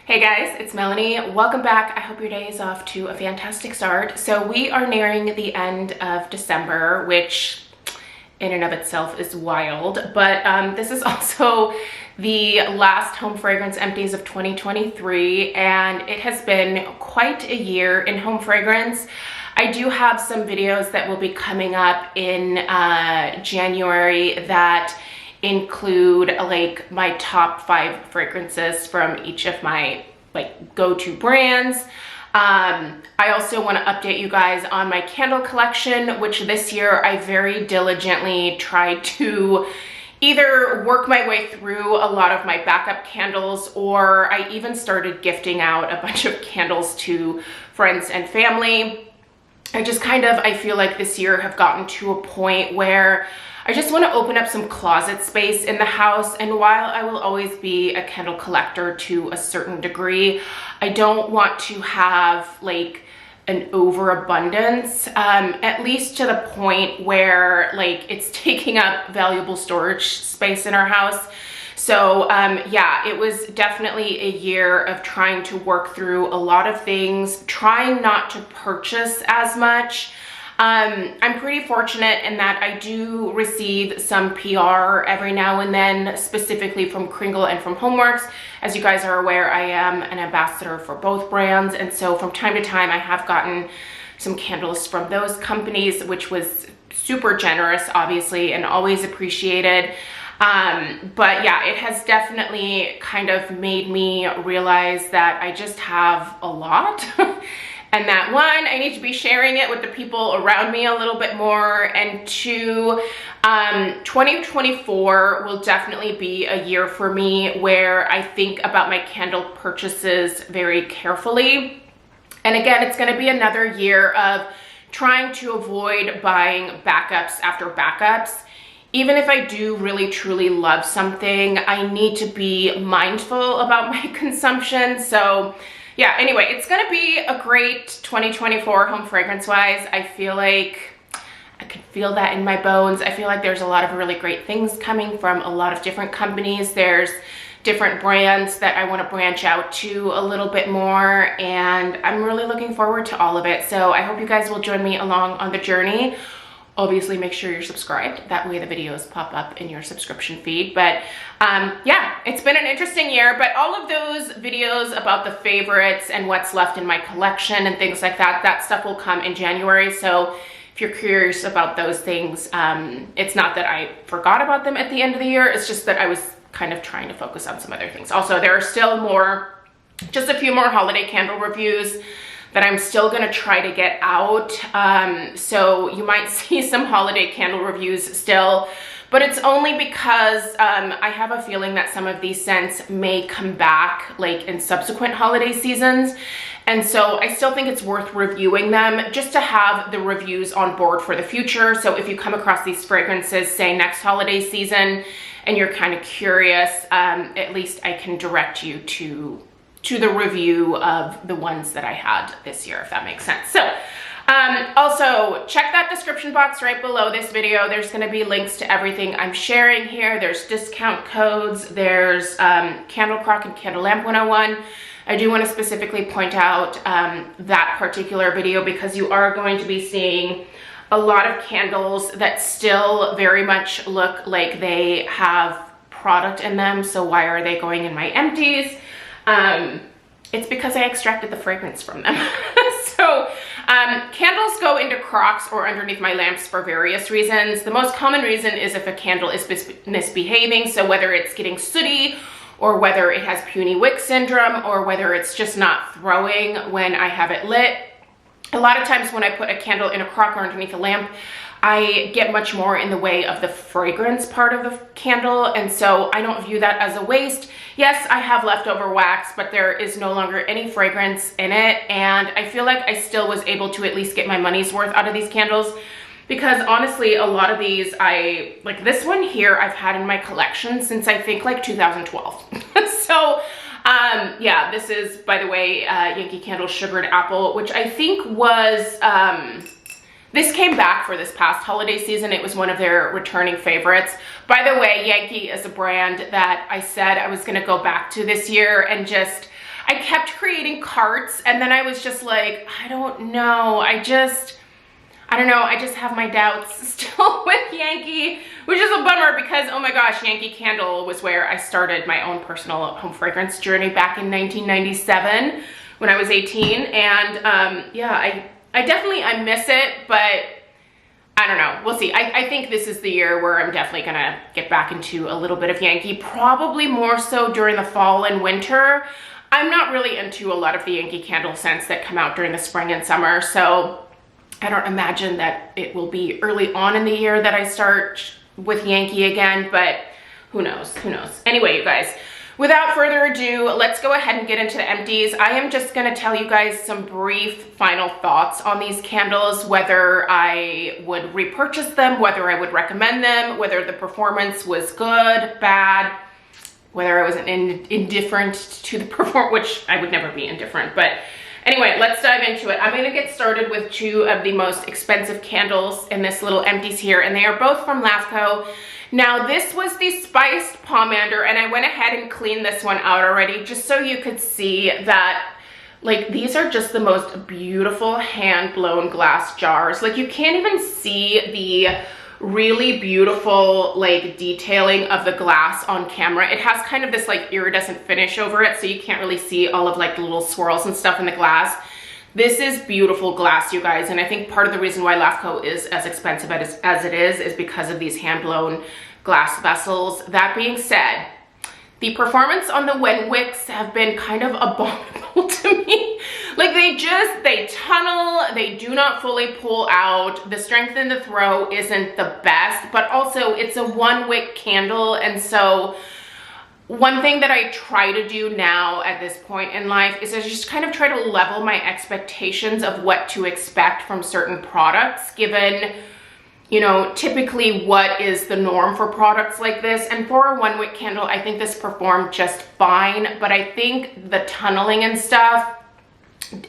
Hey guys, it's Melanie. Welcome back. I hope your day is off to a fantastic start. So we are nearing the end of December, which in and of itself is wild, but this is also the last home fragrance empties of 2023, and it has been quite a year in home fragrance. I do have some videos that will be coming up in January that include like my top 5 fragrances from each of my go-to brands. I also want to update you guys on my candle collection, which this year I very diligently tried to either work my way through a lot of my backup candles, or I even started gifting out a bunch of candles to friends and family. I feel like this year have gotten to a point where I just want to open up some closet space in the house, and while I will always be a candle collector to a certain degree, I don't want to have like an overabundance, at least to the point where like it's taking up valuable storage space in our house. So yeah, it was definitely a year of trying to work through a lot of things, trying not to purchase as much. I'm pretty fortunate in that I do receive some PR every now and then, specifically from Kringle and from Homeworx. As you guys are aware, I am an ambassador for both brands, and so from time to time I have gotten some candles from those companies, which was super generous, obviously, and always appreciated. But yeah, it has definitely kind of made me realize that I just have a lot. And that one, I need to be sharing it with the people around me a little bit more. And two, 2024 will definitely be a year for me where I think about my candle purchases very carefully. And again, it's going to be another year of trying to avoid buying backups after backups. Even if I do really truly love something, I need to be mindful about my consumption. So yeah, anyway, it's gonna be a great 2024 home fragrance wise. I feel like I can feel that in my bones. I feel like there's a lot of really great things coming from a lot of different companies. There's different brands that I want to branch out to a little bit more, and I'm really looking forward to all of it. So I hope you guys will join me along on the journey. Obviously, make sure you're subscribed. That way the videos pop up in your subscription feed. But yeah, it's been an interesting year, but all of those videos about the favorites and what's left in my collection and things like that, that stuff will come in January. So if you're curious about those things, it's not that I forgot about them at the end of the year. It's just that I was kind of trying to focus on some other things. Also, there are still just a few more holiday candle reviews that I'm still gonna try to get out. So you might see some holiday candle reviews still, but it's only because I have a feeling that some of these scents may come back like in subsequent holiday seasons. And so I still think it's worth reviewing them just to have the reviews on board for the future. So if you come across these fragrances, say next holiday season, and you're kind of curious, at least I can direct you to the review of the ones that I had this year, if that makes sense. So also check that description box right below this video. There's going to be links to everything I'm sharing here. There's discount codes, there's Candle Crock and Candle Lamp 101. I do want to specifically point out that particular video because you are going to be seeing a lot of candles that still very much look like they have product in them. So why are they going in my empties? It's because I extracted the fragrance from them. So candles go into crocks or underneath my lamps for various reasons. The most common reason is if a candle is misbehaving. So whether it's getting sooty, or whether it has puny wick syndrome, or whether it's just not throwing when I have it lit. A lot of times when I put a candle in a crock or underneath a lamp, I get much more in the way of the fragrance part of the candle, and so I don't view that as a waste. Yes, I have leftover wax, but there is no longer any fragrance in it, and I feel like I still was able to at least get my money's worth out of these candles, because honestly, a lot of these, like this one here, I've had in my collection since I think like 2012. So yeah, this is, by the way, Yankee Candle Sugared Apple, which I think was This came back for this past holiday season. It was one of their returning favorites. By the way, Yankee is a brand that I said I was going to go back to this year, and just I kept creating carts, and then I was just like, I don't know. I don't know. I just have my doubts still with Yankee, which is a bummer because, oh my gosh, Yankee Candle was where I started my own personal home fragrance journey back in 1997 when I was 18. And yeah, I miss it, but I don't know. We'll see. I think this is the year where I'm definitely going to get back into a little bit of Yankee, probably more so during the fall and winter. I'm not really into a lot of the Yankee Candle scents that come out during the spring and summer, so I don't imagine that it will be early on in the year that I start with Yankee again, but who knows, who knows. Anyway, you guys, without further ado, let's go ahead and get into the empties. I am just gonna tell you guys some brief final thoughts on these candles, whether I would repurchase them, whether I would recommend them, whether the performance was good, bad, whether I was indifferent to the performance, which I would never be indifferent, but anyway, let's dive into it. I'm gonna get started with two of the most expensive candles in this little empties here, and they are both from LAFCO. Now, this was the Spiced Pomander, and I went ahead and cleaned this one out already, just so you could see that, like, these are just the most beautiful hand-blown glass jars. Like, you can't even see the really beautiful, like, detailing of the glass on camera. It has kind of this, like, iridescent finish over it, so you can't really see all of, like, the little swirls and stuff in the glass. This is beautiful glass, you guys, and I think part of the reason why LAFCO is as expensive as it is because of these hand-blown glass vessels. That being said, the performance on the wicks have been kind of abominable to me. Like, they tunnel, they do not fully pull out. The strength in the throw isn't the best, but also it's a 1-wick candle, and so one thing that I try to do now at this point in life is I just kind of try to level my expectations of what to expect from certain products, given, you know, typically what is the norm for products like this. And for a 1-wick candle, I think this performed just fine, but I think the tunneling and stuff,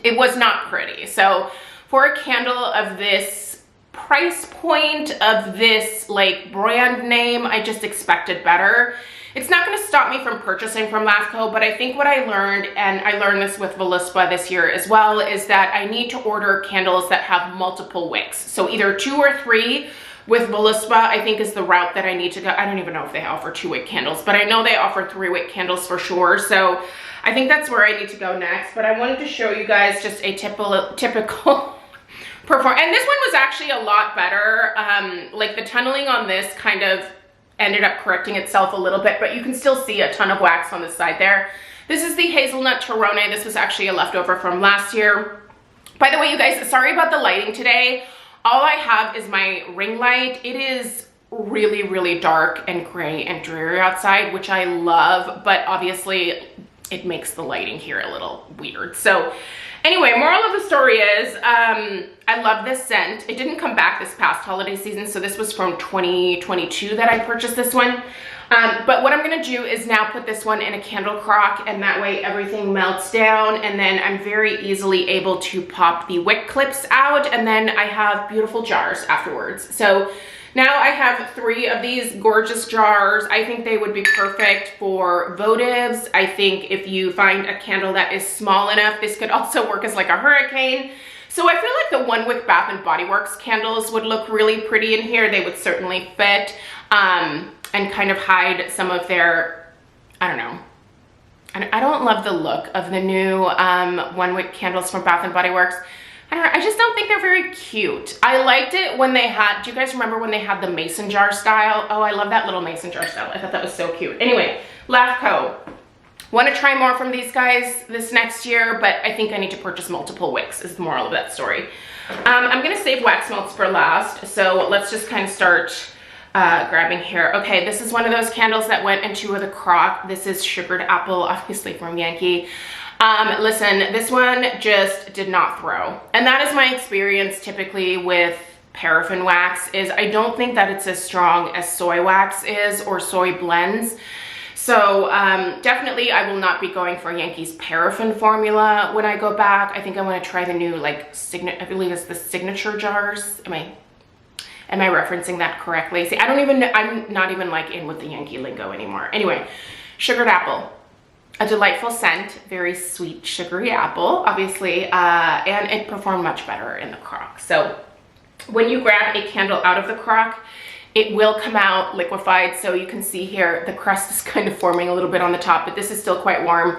it was not pretty. So for a candle of this price point, of this, like, brand name, I just expected better. It's not going to stop me from purchasing from LAFCO, but I think what I learned, and I learned this with Voluspa this year as well, is that I need to order candles that have multiple wicks. So either 2 or 3 with Voluspa, I think, is the route that I need to go. I don't even know if they offer 2-wick candles, but I know they offer 3-wick candles for sure. So I think that's where I need to go next. But I wanted to show you guys just a typical performance. And this one was actually a lot better. Like, the tunneling on this kind of ended up correcting itself a little bit, but you can still see a ton of wax on the side there. This is the Hazelnut Torone. This was actually a leftover from last year. By the way, you guys, sorry about the lighting today. All I have is my ring light. It is really, really dark and gray and dreary outside, which I love, but obviously it makes the lighting here a little weird. So anyway, moral of the story is, I love this scent. It didn't come back this past holiday season, so this was from 2022 that I purchased this one. But what I'm gonna do is now put this one in a candle crock, and that way everything melts down, and then I'm very easily able to pop the wick clips out, and then I have beautiful jars afterwards. So now I have 3 of these gorgeous jars. I think they would be perfect for votives. I think if you find a candle that is small enough, this could also work as like a hurricane. So I feel like the 1-wick Bath and Body Works candles would look really pretty in here. They would certainly fit and kind of hide some of their, I don't know. I don't love the look of the new 1-wick candles from Bath and Body Works. I don't know, I just don't think they're very cute. I liked it when they had, do you guys remember when they had the mason jar style? Oh, I love that little mason jar style. I thought that was so cute. Anyway, LAFCO. Want to try more from these guys this next year, but I think I need to purchase multiple wicks is the moral of that story. I'm going to save wax melts for last, so let's just kind of start grabbing here. Okay, this is one of those candles that went into the crock. This is Sugared Apple, obviously from Yankee. Listen, this one just did not throw. And that is my experience typically with paraffin wax, is I don't think that it's as strong as soy wax is, or soy blends. So definitely I will not be going for Yankee's paraffin formula when I go back. I think I want to try the new, like, I believe it's the signature jars. Am I referencing that correctly? See, I'm not even like in with the Yankee lingo anymore. Anyway, Sugared Apple. a delightful scent, very sweet, sugary apple, obviously, and it performed much better in the crock. So when you grab a candle out of the crock, it will come out liquefied. So you can see here, the crust is kind of forming a little bit on the top, but this is still quite warm.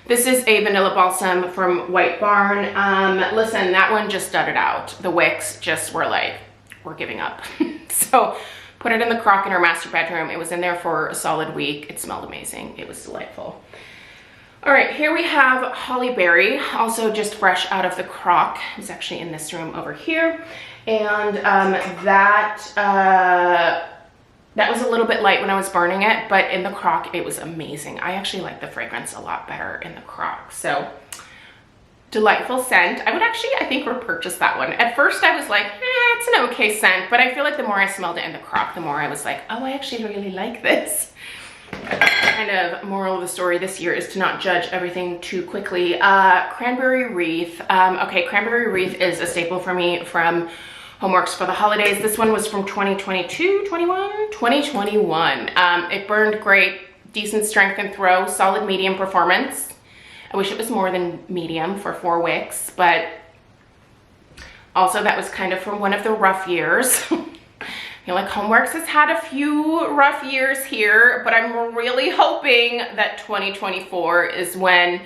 This is a vanilla balsam from White Barn. Listen, that one just studded out. The wicks just were like, we're giving up. So put it in the crock in our master bedroom. It was in there for a solid week. It smelled amazing. It was delightful. All right, here we have Holly Berry, also just fresh out of the crock. It was actually in this room over here. And that was a little bit light when I was burning it, but in the crock, it was amazing. I actually like the fragrance a lot better in the crock. So delightful scent. I would actually, I think, repurchase that one. At first I was like, it's an okay scent, but I feel like the more I smelled it in the crock, the more I was like, oh, I actually really like this. Kind of moral of the story this year is to not judge everything too quickly. Cranberry wreath. Okay, cranberry wreath is a staple for me from Homeworx for the holidays. This one was from 2021. It burned great, decent strength and throw, solid medium performance. I wish it was more than medium for 4 wicks, but also that was kind of from one of the rough years. I feel like Homeworx has had a few rough years here, but I'm really hoping that 2024 is when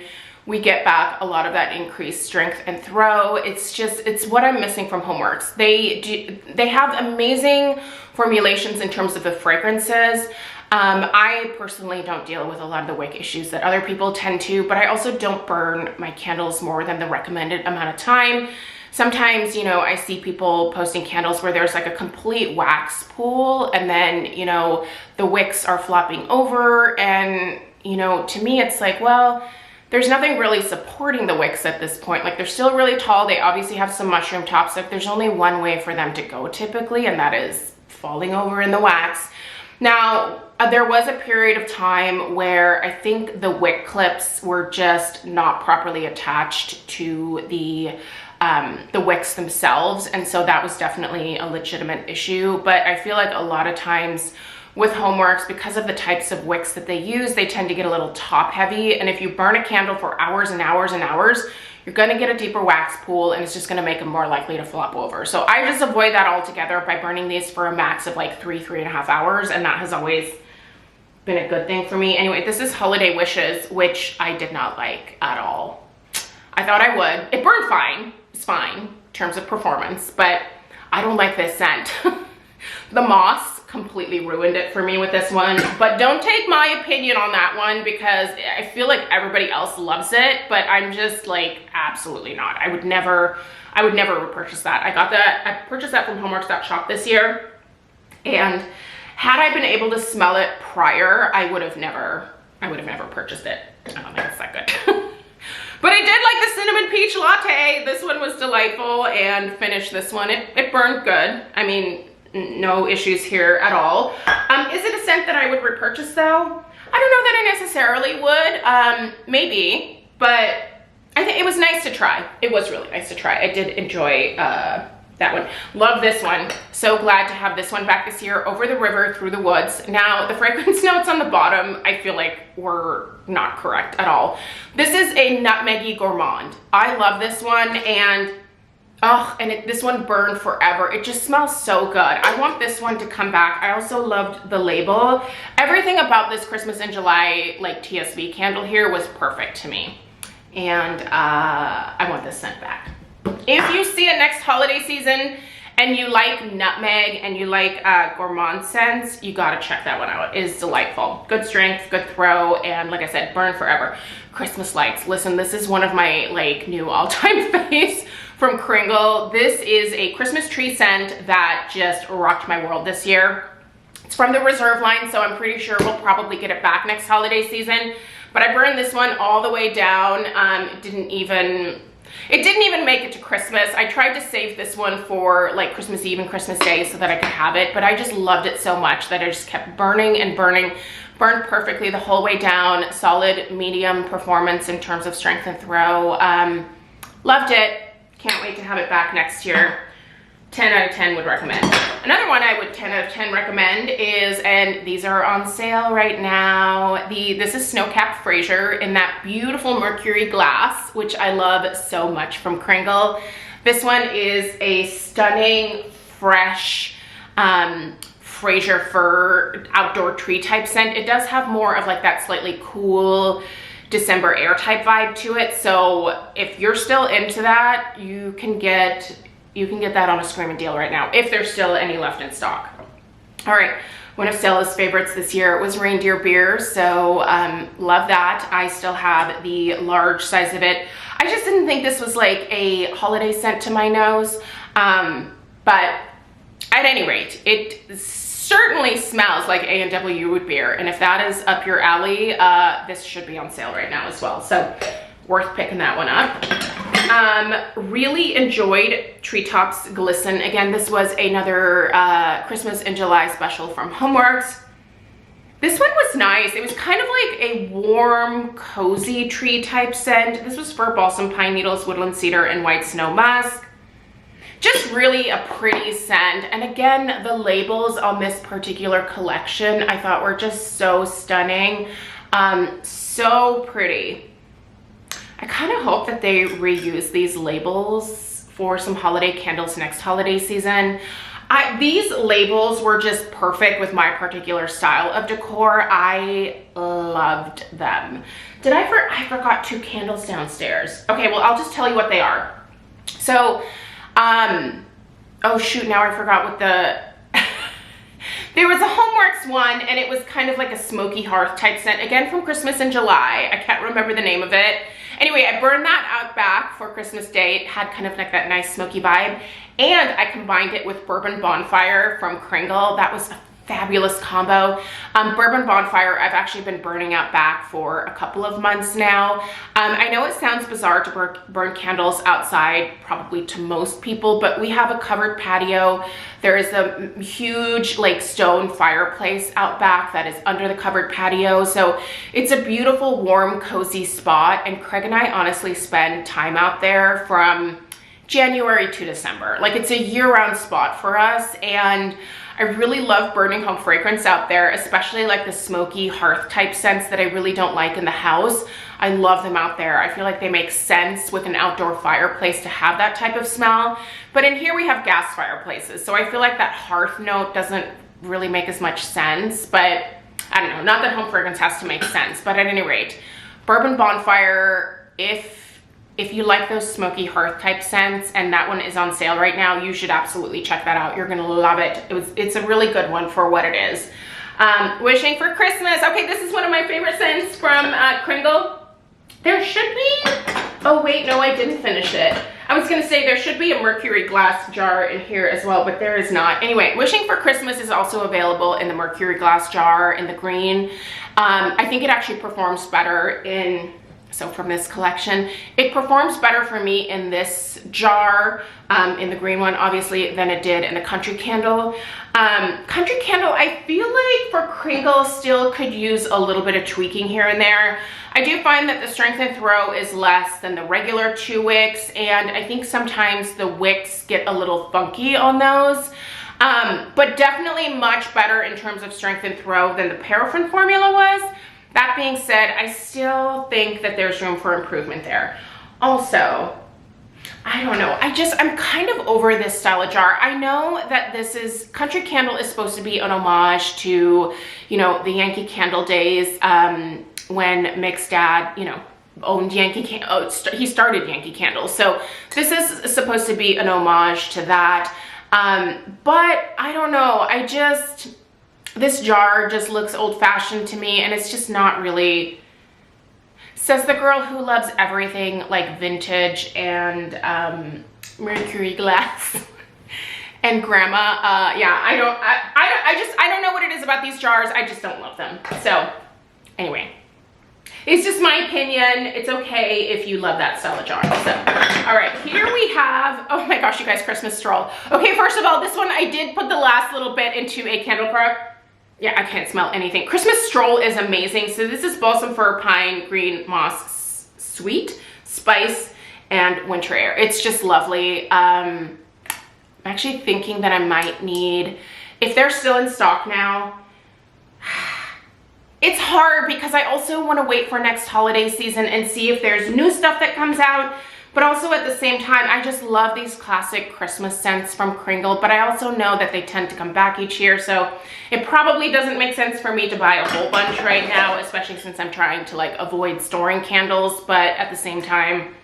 we get back a lot of that increased strength and throw. It's what I'm missing from Homeworx. They have amazing formulations in terms of the fragrances. I personally don't deal with a lot of the wick issues that other people tend to, but I also don't burn my candles more than the recommended amount of time. Sometimes, you know, I see people posting candles where there's like a complete wax pool and then, you know, the wicks are flopping over, and, you know, to me it's like, well, there's nothing really supporting the wicks at this point. Like, they're still really tall. They obviously have some mushroom tops. Like, there's only one way for them to go typically, and that is falling over in the wax. Now, there was a period of time where I think the wick clips were just not properly attached to the wicks themselves, and so that was definitely a legitimate issue. But I feel like a lot of times with Homeworx, because of the types of wicks that they use, they tend to get a little top heavy, and if you burn a candle for hours and hours and hours, you're gonna get a deeper wax pool, and it's just gonna make them more likely to flop over. So I just avoid that altogether by burning these for a max of like 3.5 hours, and that has always been a good thing for me. Anyway, this is Holiday Wishes, which I did not like at all. I thought I would. It burned fine. It's fine in terms of performance, but I don't like this scent. The moss completely ruined it for me with this one, but don't take my opinion on that one because I feel like everybody else loves it, but I'm just like, absolutely not. I would never repurchase that. I purchased that from Homeworx.Shop this year, and had I been able to smell it prior, I would have never purchased it. I don't think it's that good. But I did like the cinnamon peach latte. This one was delightful, and finished this one. It burned good. I mean, no issues here at all. Is it a scent that I would repurchase though? I don't know that I necessarily would. Maybe, but I think it was nice to try. It was really nice to try. I did enjoy that one. Love this one. So glad to have this one back this year. Over the River Through the Woods. Now, the fragrance notes on the bottom, I feel like were not correct at all. This is a nutmeggy gourmand. I love this one, and this one burned forever. It just smells so good. I want this one to come back. I also loved the label. Everything about this Christmas in July, like TSV candle here, was perfect to me. And I want this scent back. If you see it next holiday season and you like nutmeg and you like gourmand scents, you gotta check that one out. It is delightful. Good strength, good throw, and like I said, burn forever. Christmas lights. Listen, this is one of my like new all-time faves from Kringle. This is a Christmas tree scent that just rocked my world this year. It's from the Reserve line, so I'm pretty sure we'll probably get it back next holiday season. But I burned this one all the way down. It didn't even make it to Christmas. I tried to save this one for like Christmas Eve and Christmas Day so that I could have it, but I just loved it so much that I just kept burning and burning. Burned perfectly the whole way down. Solid medium performance in terms of strength and throw. Loved it. Can't wait to have it back next year. 10 out of 10 would recommend. Another one I would 10 out of 10 recommend is, and these are on sale right now, this is Snow-Capped Fraser in that beautiful mercury glass, which I love so much from Kringle. This one is a stunning, fresh Fraser fir outdoor tree type scent. It does have more of like that slightly cool December air type vibe to it. So if you're still into that, you can get that on a screaming deal right now, if there's still any left in stock. All right, one of Stella's favorites this year was reindeer beer, so love that. I still have the large size of it. I just didn't think this was like a holiday scent to my nose, but at any rate, it certainly smells like A&W root beer, and if that is up your alley, this should be on sale right now as well, so worth picking that one up. Really enjoyed Treetops Glisten. Again, this was another Christmas in July special from Homeworx. This one was nice. It was kind of like a warm, cozy tree type scent. This was for balsam pine needles, woodland cedar, and white snow musk. Just really a pretty scent. And again, the labels on this particular collection I thought were just so stunning. So pretty. I kind of hope that they reuse these labels for some holiday candles next holiday season. These labels were just perfect with my particular style of decor. I loved them. I forgot 2 candles downstairs. Okay, well, I'll just tell you what they are. So, oh shoot, now I forgot what there was a Homeworx one, and it was kind of like a smoky hearth type scent, again from Christmas in July. I can't remember the name of it. Anyway, I burned that out back for Christmas Day. It had kind of like that nice smoky vibe, and I combined it with Bourbon Bonfire from Kringle. That was a fabulous combo. Bourbon Bonfire, I've actually been burning out back for a couple of months now. I know it sounds bizarre to burn candles outside, probably to most people, but we have a covered patio. There is a huge like stone fireplace out back that is under the covered patio. So it's a beautiful, warm, cozy spot. And Craig and I honestly spend time out there from January to December. Like, it's a year-round spot for us, and I really love burning home fragrance out there, especially like the smoky hearth type scents that I really don't like in the house. I love them out there. I feel like they make sense with an outdoor fireplace to have that type of smell. But in here we have gas fireplaces, so I feel like that hearth note doesn't really make as much sense. But I don't know, not that home fragrance has to make sense, but at any rate, Bourbon Bonfire, if you like those smoky hearth type scents, and that one is on sale right now, you should absolutely check that out. You're gonna love it. It's a really good one for what it is. Wishing for Christmas. Okay, this is one of my favorite scents from Kringle. There should be, oh wait, no, I didn't finish it. I was gonna say there should be a mercury glass jar in here as well, but there is not. Anyway, Wishing for Christmas is also available in the mercury glass jar in the green. I think it actually performs better so from this collection, it performs better for me in this jar, in the green one, obviously, than it did in the Country Candle. Country Candle, I feel like for Kringle still could use a little bit of tweaking here and there. I do find that the strength and throw is less than the regular 2 wicks, and I think sometimes the wicks get a little funky on those. But definitely much better in terms of strength and throw than the paraffin formula was. That being said, I still think that there's room for improvement there. Also, I don't know, I'm kind of over this style of jar. I know that Country Candle is supposed to be an homage to, you know, the Yankee Candle days, when Mick's dad, you know, owned Yankee Candle. He started Yankee Candle. So this is supposed to be an homage to that. But I don't know, this jar just looks old-fashioned to me, and it's just not really, says the girl who loves everything like vintage and mercury glass and grandma. Yeah, I don't know what it is about these jars. I just don't love them. So anyway, it's just my opinion. It's okay if you love that style of jar. So, all right, here we have, oh my gosh, you guys, Christmas stroll. Okay, first of all, this one I did put the last little bit into a candle pro. Yeah, I can't smell anything. Christmas stroll is amazing. So this is balsam fir, pine, green moss, sweet, spice, and winter air. It's just lovely. I'm actually thinking that I might need, if they're still in stock now, it's hard because I also want to wait for next holiday season and see if there's new stuff that comes out. But also at the same time, I just love these classic Christmas scents from Kringle, but I also know that they tend to come back each year. So it probably doesn't make sense for me to buy a whole bunch right now, especially since I'm trying to like avoid storing candles. But at the same time,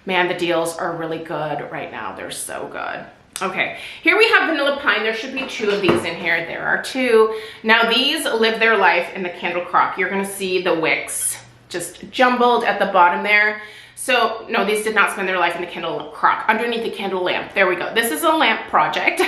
man, the deals are really good right now. They're so good. Okay, here we have Vanilla Pine. There should be 2 of these in here. There are 2. Now these live their life in the candle crock. You're gonna see the wicks just jumbled at the bottom there. So no, these did not spend their life in the candle crock, underneath the candle lamp. There we go. This is a lamp project.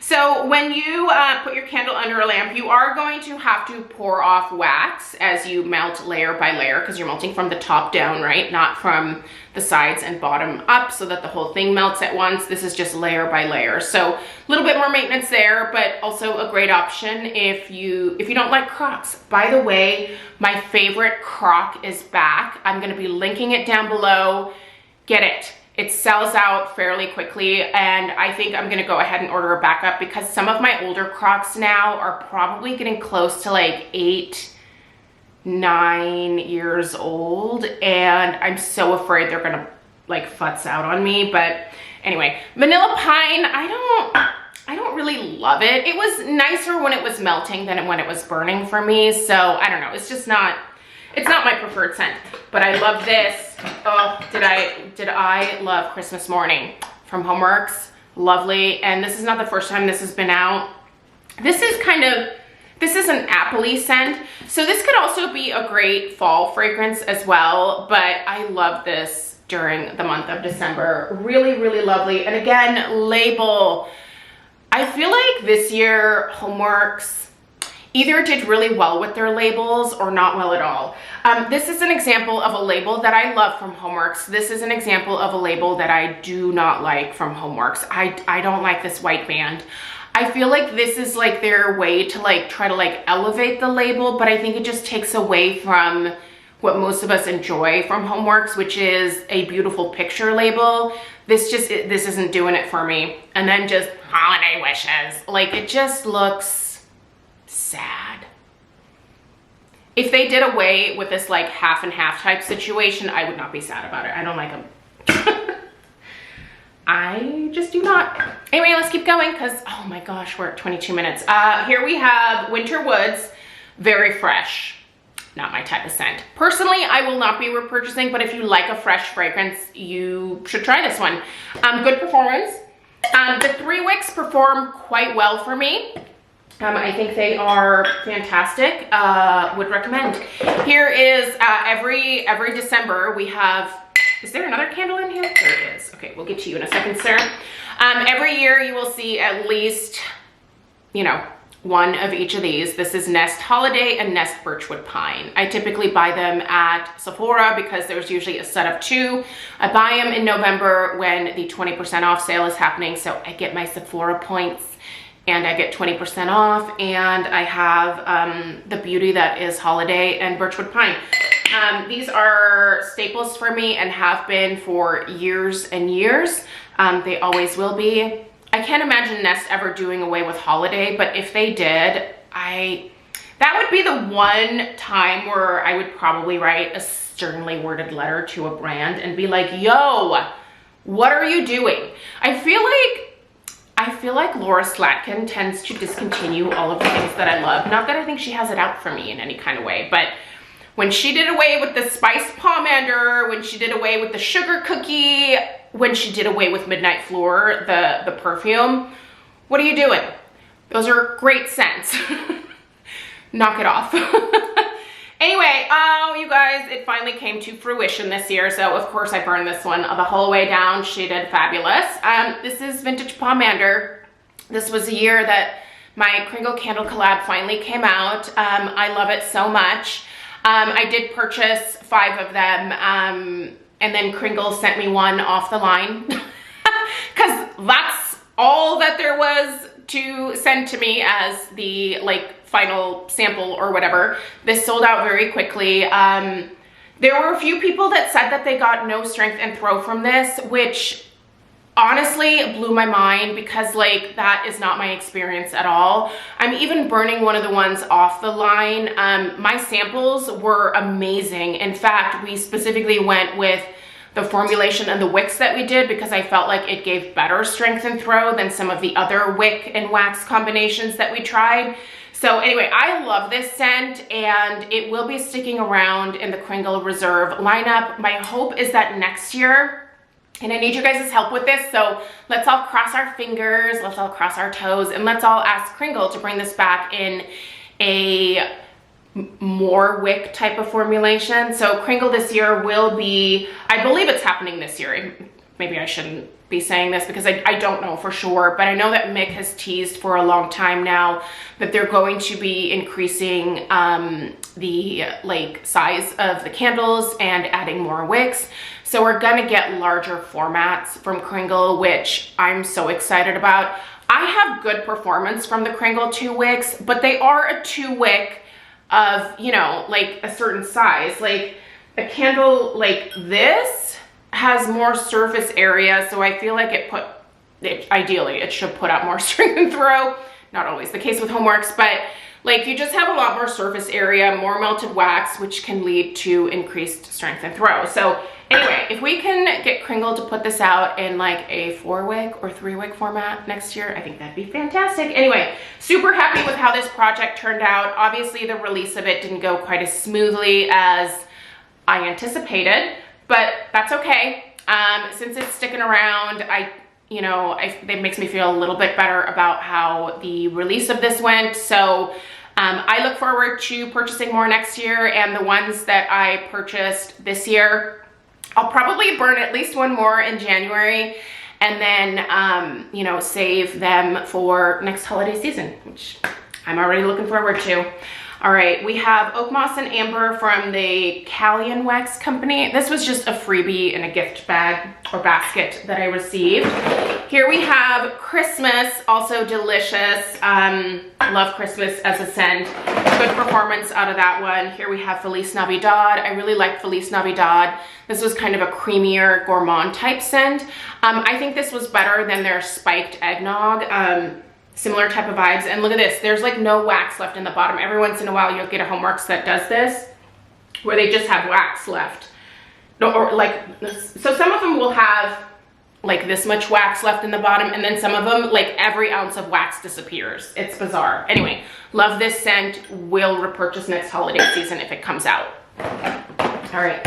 So when you put your candle under a lamp, you are going to have to pour off wax as you melt layer by layer, because you're melting from the top down, right? Not from the sides and bottom up, so that the whole thing melts at once. This is just layer by layer. So a little bit more maintenance there, but also a great option if you don't like crocks. By the way, my favorite crock is back. I'm gonna be linking it down below. Get it. It sells out fairly quickly, and I think I'm gonna go ahead and order a backup because some of my older crocks now are probably getting close to like 8, 9 years old, and I'm so afraid they're gonna like futz out on me. But anyway, Vanilla Pine, I don't really love it. It was nicer when it was melting than when it was burning for me, so I don't know. It's just not, it's not my preferred scent, but I love this. Oh, did I love Christmas Morning from Homeworx. Lovely. And this is not the first time this has been out. This is an apple-y scent. So this could also be a great fall fragrance as well, but I love this during the month of December. Really, really lovely. And again, label. I feel like this year Homeworx either did really well with their labels or not well at all. This is an example of a label that I love from Homeworx. This is an example of a label that I do not like from Homeworx. I don't like this white band. I feel like this is like their way to like try to like elevate the label, but I think it just takes away from what most of us enjoy from Homeworx, which is a beautiful picture label. This isn't doing it for me. And then just holiday wishes. Like, it just looks sad. If they did away with this like half and half type situation, I would not be sad about it. I don't like them. I just do not. Anyway, let's keep going because, oh my gosh, we're at 22 minutes. Here we have Winter Woods, very fresh. Not my type of scent. Personally, I will not be repurchasing, but if you like a fresh fragrance, you should try this one. Good performance. The 3 wicks perform quite well for me. I think they are fantastic. Would recommend. Here is every December we have. Is there another candle in here? There it is. Okay, we'll get to you in a second, sir. Every year you will see at least, you know, one of each of these. This is Nest Holiday and Nest Birchwood Pine. I typically buy them at Sephora because there's usually a set of 2. I buy them in November when the 20% off sale is happening, so I get my Sephora points and I get 20% off, and I have the beauty that is Holiday and Birchwood Pine. These are staples for me and have been for years and years. They always will be. I can't imagine Nest ever doing away with Holiday, but if they did, that would be the one time where I would probably write a sternly worded letter to a brand and be like, yo, what are you doing? I feel like Laura Slatkin tends to discontinue all of the things that I love. Not that I think she has it out for me in any kind of way, but when she did away with the Spice Pomander, when she did away with the Sugar Cookie, when she did away with Midnight Floor, the perfume, what are you doing? Those are great scents. Knock it off. Anyway, you guys, it finally came to fruition this year. So of course I burned this one the whole way down. She did fabulous. This is Vintage Pomander. This was a year that my Kringle Candle collab finally came out. I love it so much. I did purchase 5 of them, and then Kringle sent me one off the line because that's all that there was to send to me as the like final sample or whatever. This sold out very quickly. There were a few people that said that they got no strength and throw from this, which honestly blew my mind because like that is not my experience at all. I'm even burning one of the ones off the line. My samples were amazing. In fact, we specifically went with the formulation and the wicks that we did because I felt like it gave better strength and throw than some of the other wick and wax combinations that we tried. So anyway, I love this scent and it will be sticking around in the Kringle Reserve lineup. My hope is that next year, and I need you guys' help with this, so let's all cross our fingers, let's all cross our toes, and let's all ask Kringle to bring this back in a more wick type of formulation. So Kringle this year will be, I believe it's happening this year. Maybe I shouldn't be saying this because I don't know for sure, but I know that Mick has teased for a long time now that they're going to be increasing the like size of the candles and adding more wicks. So we're gonna get larger formats from Kringle, which I'm so excited about. I have good performance from the Kringle 2 wicks, but they are a 2 wick of, you know, like a certain size. Like a candle like this has more surface area, so I feel like ideally it should put out more strength and throw. Not always the case with Homeworx, but like you just have a lot more surface area, more melted wax, which can lead to increased strength and throw. So anyway, if we can get Kringle to put this out in like a 4 wick or 3 wick format next year, I think that'd be fantastic. Anyway, super happy with how this project turned out. Obviously the release of it didn't go quite as smoothly as I anticipated, but that's okay. Since it's sticking around, it makes me feel a little bit better about how the release of this went. So I look forward to purchasing more next year, and the ones that I purchased this year, I'll probably burn at least one more in January and then, save them for next holiday season, which I'm already looking forward to. All right, we have Oak Moss and Amber from the Callion Wax Company. This was just a freebie in a gift bag or basket that I received. Here we have Christmas, also delicious. Love Christmas as a scent. Good performance out of that one. Here we have Feliz Navidad. I really like Feliz Navidad. This was kind of a creamier gourmand type scent. I think this was better than their spiked eggnog. Similar type of vibes. And look at this, there's like no wax left in the bottom. Every once in a while you'll get a Homeworx that does this, where they just have wax left. No, or like, so some of them will have like this much wax left in the bottom, and then some of them, like every ounce of wax disappears. It's bizarre. Anyway, love this scent. Will repurchase next holiday season if it comes out. All right.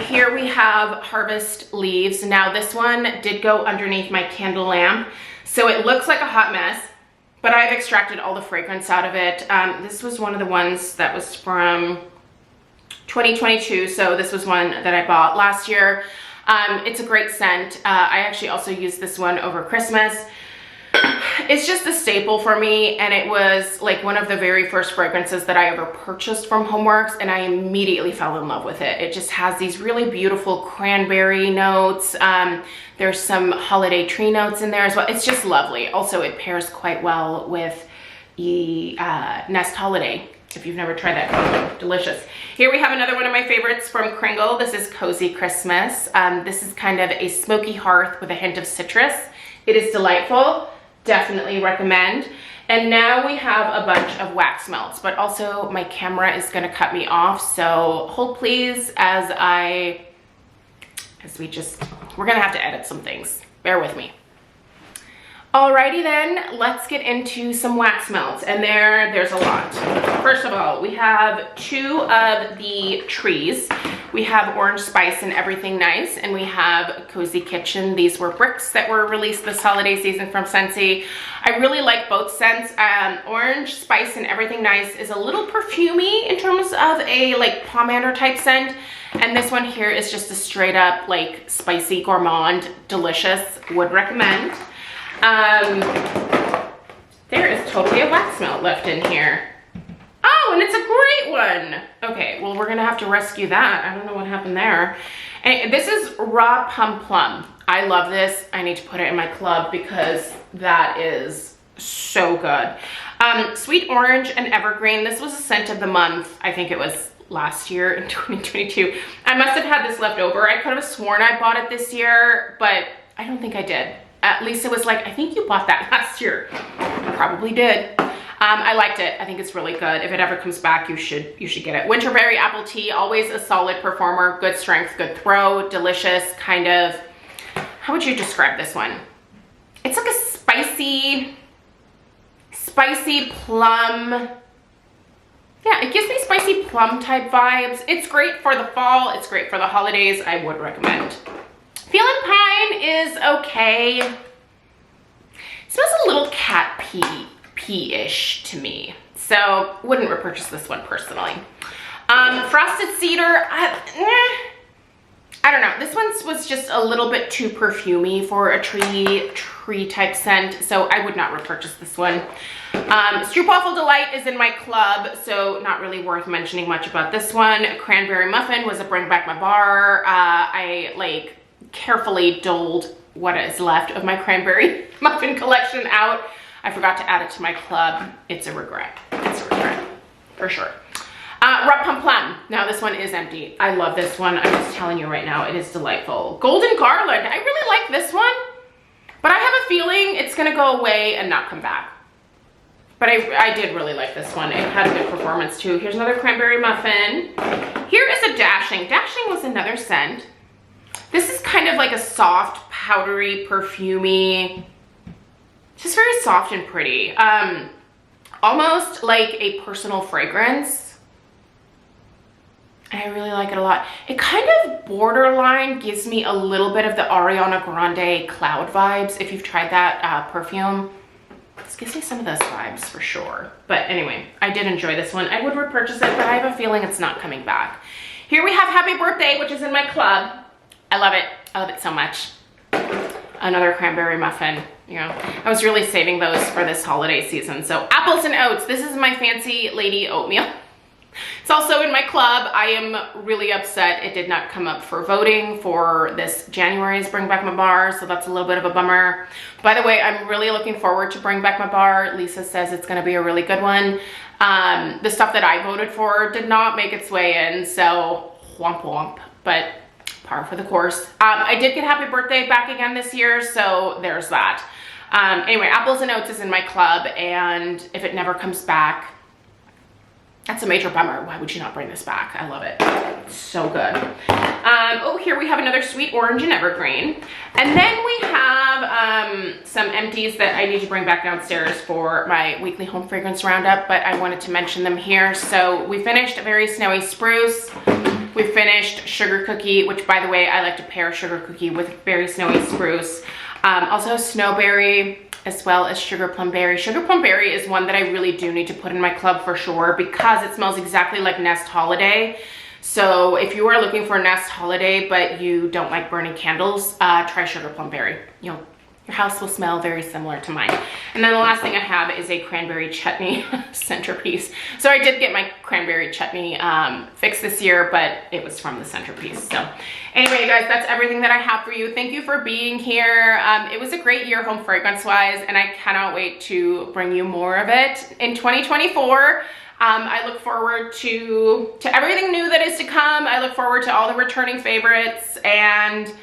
Here we have Harvest Leaves. Now this one did go underneath my candle lamp, so it looks like a hot mess, but I've extracted all the fragrance out of it. This was one of the ones that was from 2022, so this was one that I bought last year. It's a great scent. I actually also used this one over Christmas. It's just a staple for me, and it was like one of the very first fragrances that I ever purchased from Homeworx, and I immediately fell in love with it. It just has these really beautiful cranberry notes. There's some holiday tree notes in there as well. It's just lovely. Also, it pairs quite well with the Nest Holiday. If you've never tried that, delicious. Here we have another one of my favorites from Kringle. This is Cozy Christmas. This is kind of a smoky hearth with a hint of citrus. It is delightful. Definitely recommend. And now we have a bunch of wax melts, but also my camera is gonna cut me off, so hold please we're gonna have to edit some things. Bear with me. Alrighty then, let's get into some wax melts, and there's a lot. First of all, we have 2 of the trees. We have Orange Spice and Everything Nice, and we have Cozy Kitchen. These were bricks that were released this holiday season from Scentsy. I really like both scents. Orange Spice and Everything Nice is a little perfumey in terms of a like pomander type scent, and this one here is just a straight up like spicy gourmand, delicious, would recommend. There is totally a wax melt left in here. Oh, and it's a great one. Okay, well, we're gonna have to rescue that. I don't know what happened there. And this is Raw Plum. I love this. I need to put it in my club because that is so good. Sweet Orange and Evergreen. This was a scent of the month. I think it was last year in 2022. I must have had this left over. I could have sworn I bought it this year, but I don't think I did. At least it was like, I think you bought that last year. You probably did. I liked it. I think it's really good. If it ever comes back, you should get it. Winterberry apple tea, always a solid performer. Good strength, good throw, delicious, kind of, how would you describe this one? It's like a spicy plum. Yeah, it gives me spicy plum type vibes. It's great for the fall. It's great for the holidays. I would recommend. Feeling Pine is okay. It smells a little cat pee-ish to me. So wouldn't repurchase this one personally. Frosted Cedar, I don't know. This one was just a little bit too perfumey for a tree type scent. So I would not repurchase this one. Stroopwafel Delight is in my club, so not really worth mentioning much about this one. Cranberry Muffin was a bring back my bar. I like carefully doled what is left of my cranberry muffin collection out. I forgot to add it to my club. It's a regret. It's a regret, for sure. Rub Pum Plum. Now this one is empty. I love this one. I'm just telling you right now, it is delightful. Golden Garland. I really like this one, but I have a feeling it's gonna go away and not come back. But I did really like this one. It had a good performance too. Here's another cranberry muffin. Here is a Dashing. Dashing was another scent. This is kind of like a soft, powdery, perfumey, just very soft and pretty. Almost like a personal fragrance. I really like it a lot. It kind of borderline gives me a little bit of the Ariana Grande Cloud vibes. If you've tried that perfume, this gives me some of those vibes for sure. But anyway, I did enjoy this one. I would repurchase it, but I have a feeling it's not coming back. Here we have Happy Birthday, which is in my club. I love it. I love it so much. Another cranberry muffin. You know, I was really saving those for this holiday season. So Apples and Oats. This is my Fancy Lady Oatmeal. It's also in my club. I am really upset it did not come up for voting for this January's Bring Back My Bar, so that's a little bit of a bummer. By the way, I'm really looking forward to Bring Back My Bar. Lisa says it's gonna be a really good one. The stuff that I voted for did not make its way in, so womp womp, but par for the course. I did get Happy Birthday back again this year, so there's that. Anyway, Apples and Oats is in my club, and if it never comes back, that's a major bummer. Why would you not bring this back? I love it. It's so good. Oh, here we have another Sweet Orange and Evergreen. And then we have some empties that I need to bring back downstairs for my weekly home fragrance roundup, but I wanted to mention them here. So we finished Very Snowy Spruce. We finished Sugar Cookie, which by the way, I like to pair Sugar Cookie with Very Snowy Spruce. Also Snowberry, as well as Sugar Plum Berry. Sugar Plum Berry is one that I really do need to put in my club for sure because it smells exactly like Nest Holiday. So if you are looking for Nest Holiday but you don't like burning candles, try Sugar Plum Berry. Your house will smell very similar to mine. And then the last thing I have is a cranberry chutney centerpiece. So I did get my cranberry chutney fixed this year, but it was from the centerpiece. So anyway, guys, that's everything that I have for you. Thank you for being here. It was a great year home fragrance wise, and I cannot wait to bring you more of it in 2024. I look forward to everything new that is to come. I look forward to all the returning favorites, and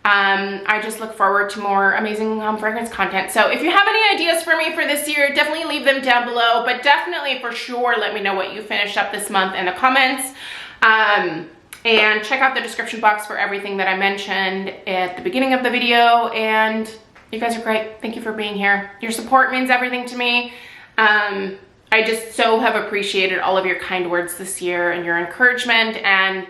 I just look forward to more amazing fragrance content. So if you have any ideas for me for this year, definitely leave them down below, but definitely for sure let me know what you finished up this month in the comments. And check out the description box for everything that I mentioned at the beginning of the video. And you guys are great. Thank you for being here. Your support means everything to me. I just so have appreciated all of your kind words this year and your encouragement, and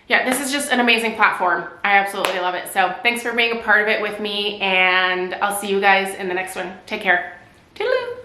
yeah, this is just an amazing platform. I absolutely love it. So thanks for being a part of it with me, and I'll see you guys in the next one. Take care. Toodaloo.